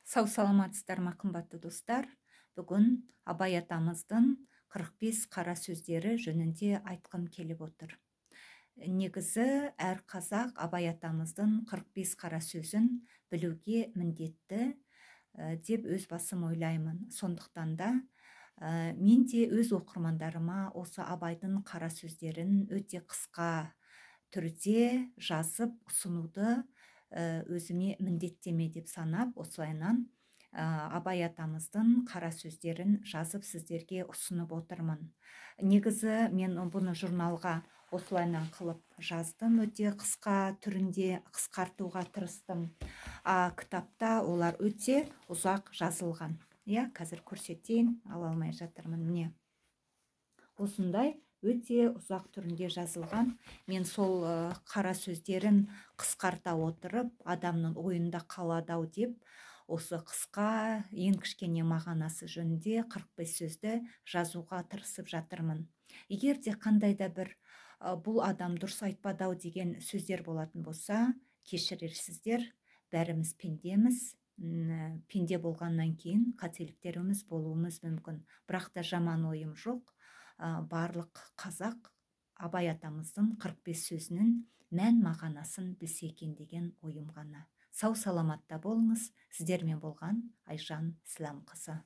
Сау саламатсыздар ма, қымбатты достар. Бүгін Абай атамыздың 45 қара сөздері жөнінде айтқым келіп отыр. Негізі әр қазақ Абай атамыздың 45 қара сөзін білуге міндетті деп өз басым ойлаймын. Сондықтан да мен де өз оқырмандарыма осы Абайдың қара сөздерін өте қысқа түрде жазып ұсынуды өзіме міндеттеме деп санап, осылайынан Абай атамыздың қара сөздерін жазып сіздерге ұсынып отырмын. Негізі мен бұны журналға осылайынан қылып жаздым, өте қысқа түрінде қысқартуға тырыстым. Кітапта олар өте ұзақ жазылған. Қазір көрсетейін, ала алмай жатырмын. Міне, осындай өте ұзақ түрінде жазылған. Мен сол қара сөздерін қысқарта отырып, адамның ойында қалады деп, осы қысқа, ең кішкене мағынасы жөнінде 45 сөзді жазуға тырысып жатырмын. Егер де қандай да бір бұл адам дұрыс айтпады деген сөздер болатын болса, кешірерсіздер, бәріміз пендеміз. Пенде болғаннан кейін қателіктеріміз болуымыз мүмкін. Бірақ та жаман ойым жоқ. Барлық қазақ Абай атамыздың 45 сөзінің мән мағынасын білсе екен деген ойым ғана. Сау саламатта болыңыз. Сіздермен болған Айжан Сіләмқызы.